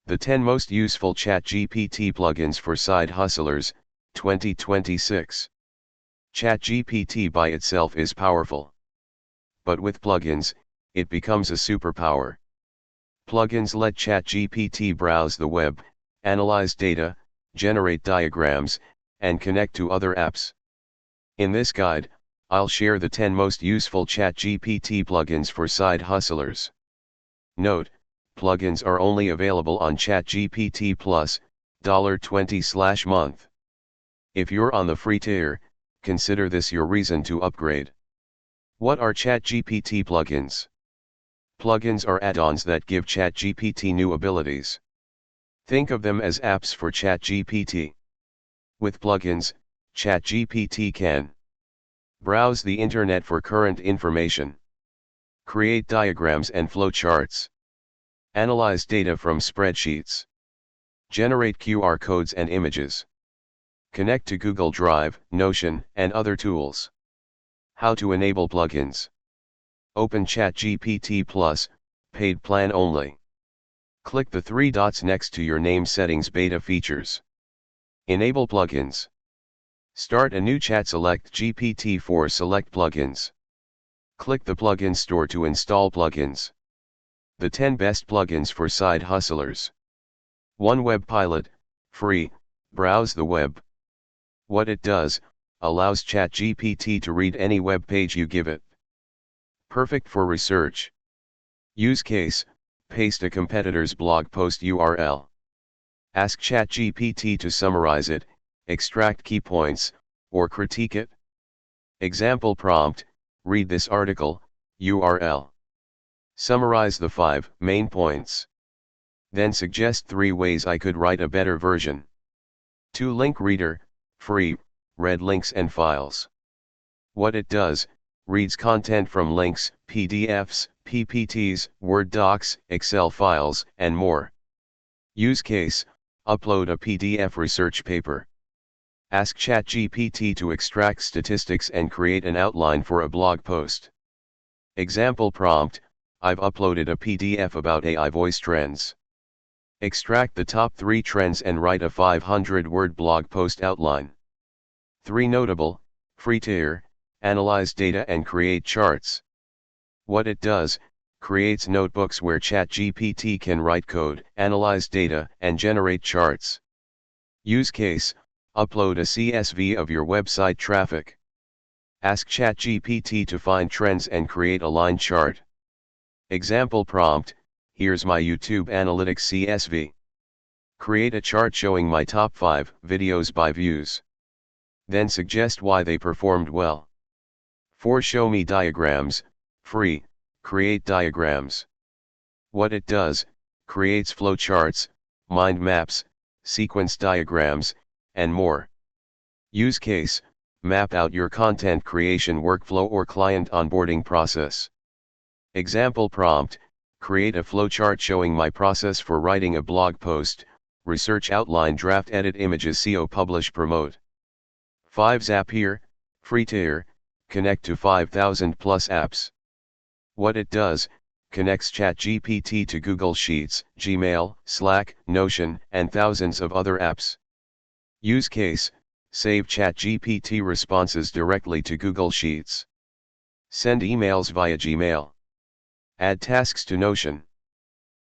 The 10 most useful ChatGPT plugins for side hustlers, 2026. ChatGPT by itself is powerful. But with plugins, it becomes a superpower. Plugins let ChatGPT browse the web, analyze data, generate diagrams, and connect to other apps. In this guide, I'll share the 10 most useful ChatGPT plugins for side hustlers. Note, plugins are only available on ChatGPT Plus, $20/month. If you're on the free tier, consider this your reason to upgrade. What are ChatGPT plugins? Plugins are add-ons that give ChatGPT new abilities. Think of them as apps for ChatGPT. With plugins, ChatGPT can browse the internet for current information, create diagrams and flowcharts, analyze data from spreadsheets, generate QR codes and images, connect to Google Drive, Notion, and other tools. How to enable plugins? Open ChatGPT Plus, paid plan only. Click the 3 dots next to your name settings beta features. Enable plugins. Start a new chat, select GPT-4, select plugins. Click the plugin store to install plugins. The 10 best plugins for side hustlers. 1. Web Pilot, free, browse the web. What it does, allows ChatGPT to read any web page you give it. Perfect for research. Use case, paste a competitor's blog post URL. Ask ChatGPT to summarize it, extract key points, or critique it. Example prompt, read this article, URL. Summarize the 5 main points. Then suggest 3 ways I could write a better version. 2. Link Reader, free, read links and files. What it does, reads content from links, PDFs, PPTs, Word docs, Excel files, and more. Use case, upload a PDF research paper. Ask ChatGPT to extract statistics and create an outline for a blog post. Example prompt, I've uploaded a PDF about AI voice trends. Extract the top 3 trends and write a 500-word blog post outline. 3. Notable, free tier, analyze data and create charts. What it does, creates notebooks where ChatGPT can write code, analyze data, and generate charts. Use case, upload a CSV of your website traffic. Ask ChatGPT to find trends and create a line chart. Example prompt, here's my YouTube Analytics CSV. Create a chart showing my top 5 videos by views. Then suggest why they performed well. 4. Show me diagrams, free, create diagrams. What it does, creates flowcharts, mind maps, sequence diagrams, and more. Use case, map out your content creation workflow or client onboarding process. Example prompt, create a flowchart showing my process for writing a blog post, research outline, draft, edit images, SEO, publish, promote. 5. Zapier, free tier, connect to 5,000 plus apps. What it does, connects ChatGPT to Google Sheets, Gmail, Slack, Notion, and thousands of other apps. Use case, save ChatGPT responses directly to Google Sheets. Send emails via Gmail. Add tasks to Notion.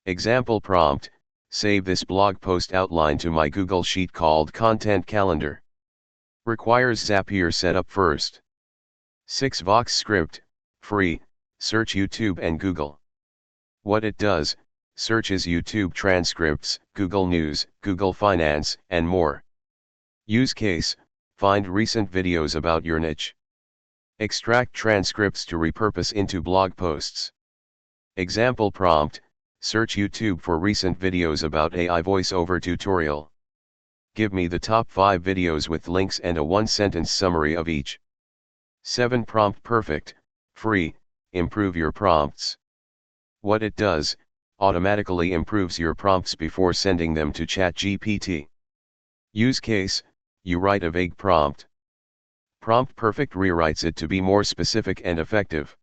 Example prompt, save this blog post outline to my Google Sheet called Content Calendar. Requires Zapier setup first. 6. Vox Script, free, search YouTube and Google. What it does, searches YouTube transcripts, Google News, Google Finance, and more. Use case, find recent videos about your niche. Extract transcripts to repurpose into blog posts. Example prompt, search YouTube for recent videos about AI voiceover tutorial. Give me the top 5 videos with links and a 1-sentence summary of each. 7. Prompt Perfect, free, improve your prompts. What it does, automatically improves your prompts before sending them to ChatGPT. Use case, you write a vague prompt. Prompt Perfect rewrites it to be more specific and effective.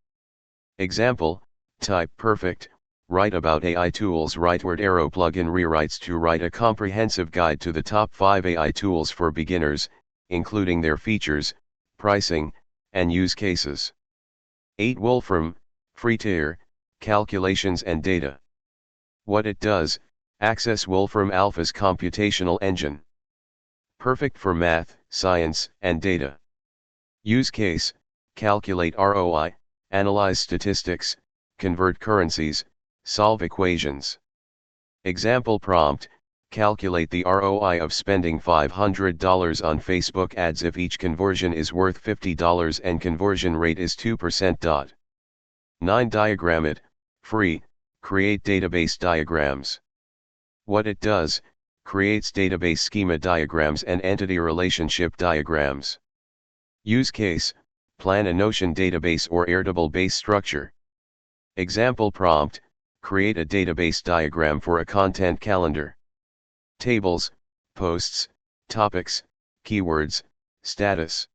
Example, type perfect, Write about AI tools. Writeword Arrow plugin rewrites to write a comprehensive guide to the top 5 AI tools for beginners, including their features, pricing, and use cases. 8. Wolfram, free tier, calculations and data. What it does: access Wolfram Alpha's computational engine. Perfect for math, science, and data. Use case: calculate ROI, analyze statistics, convert currencies, solve equations. Example prompt: calculate the ROI of spending $500 on Facebook ads if each conversion is worth $50 and conversion rate is 2%. 9. Diagram it, free, create database diagrams. What it does: creates database schema diagrams and entity relationship diagrams. Use case: plan a Notion database or Airtable base structure. Example prompt: create a database diagram for a content calendar. Tables, posts, topics, keywords, status.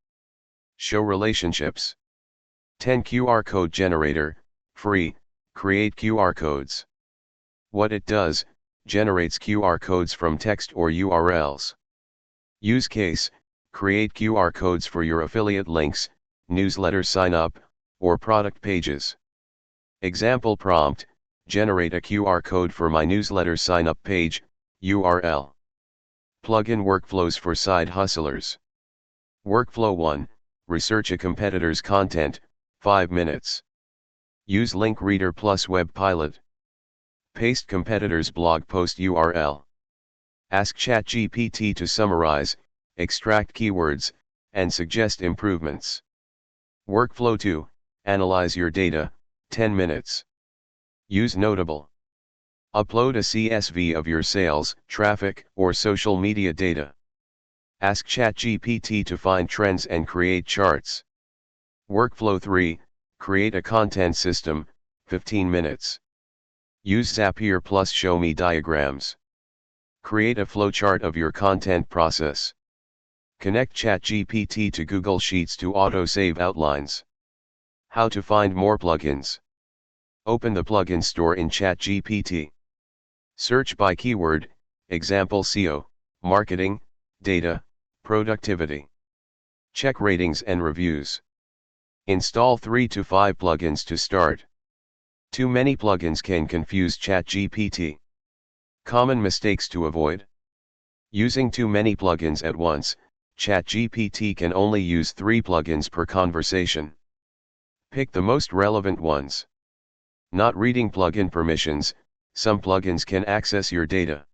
Show relationships. 10. QR code generator, free, create QR codes. What it does: generates QR codes from text or URLs. Use case: create QR codes for your affiliate links, newsletter sign up, or product pages. Example prompt: generate a QR code for my newsletter sign up page, URL. Plugin workflows for side hustlers. Workflow 1: research a competitor's content, 5 minutes. Use link reader plus web pilot. Paste competitor's blog post URL. Ask ChatGPT to summarize, extract keywords, and suggest improvements. Workflow 2: analyze your data, 10 minutes. Use Notable. Upload a CSV of your sales, traffic, or social media data. Ask ChatGPT to find trends and create charts. Workflow 3: create a content system, 15 minutes. Use Zapier plus Show Me diagrams. Create a flowchart of your content process. Connect ChatGPT to Google Sheets to auto-save outlines. How to find more plugins. Open the plugin store in ChatGPT. Search by keyword, example SEO, marketing, data, productivity. Check ratings and reviews. Install 3 to 5 plugins to start. Too many plugins can confuse ChatGPT. Common mistakes to avoid. Using too many plugins at once, ChatGPT can only use 3 plugins per conversation. Pick the most relevant ones. Not reading plugin permissions: some plugins can access your data.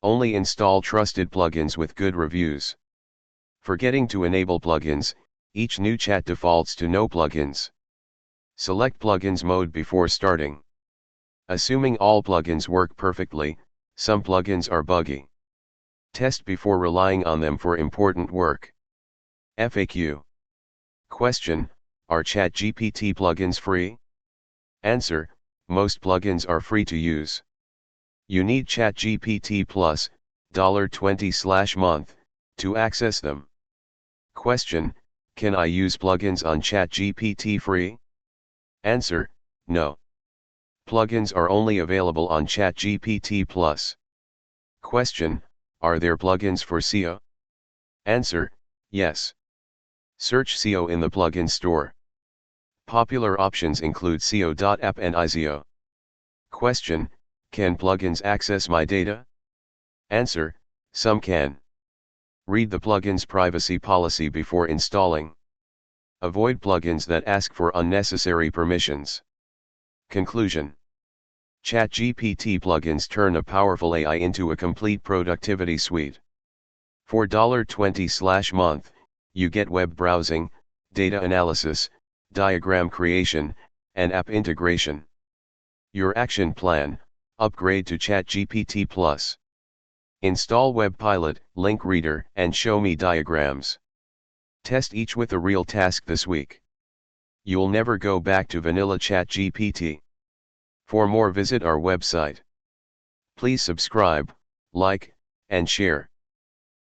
Only install trusted plugins with good reviews. Forgetting to enable plugins: each new chat defaults to no plugins. Select plugins mode before starting. Assuming all plugins work perfectly, some plugins are buggy. Test before relying on them for important work. FAQ. Question: are ChatGPT plugins free? Answer: most plugins are free to use. You need ChatGPT Plus, $20/month, to access them. Question: can I use plugins on ChatGPT free? Answer: no. Plugins are only available on ChatGPT Plus. Question: are there plugins for SEO? Answer: yes. Search SEO in the plugin store. Popular options include SEO.app and IZO. Question: can plugins access my data? Answer: some can. Read the plugin's privacy policy before installing. Avoid plugins that ask for unnecessary permissions. Conclusion: ChatGPT plugins turn a powerful AI into a complete productivity suite. For $20/month, you get web browsing, data analysis, diagram creation, and app integration. Your action plan: upgrade to ChatGPT Plus. Install Web Pilot, Link Reader, and Show Me diagrams. Test each with a real task this week. You'll never go back to vanilla ChatGPT. For more, visit our website. Please subscribe, like, and share.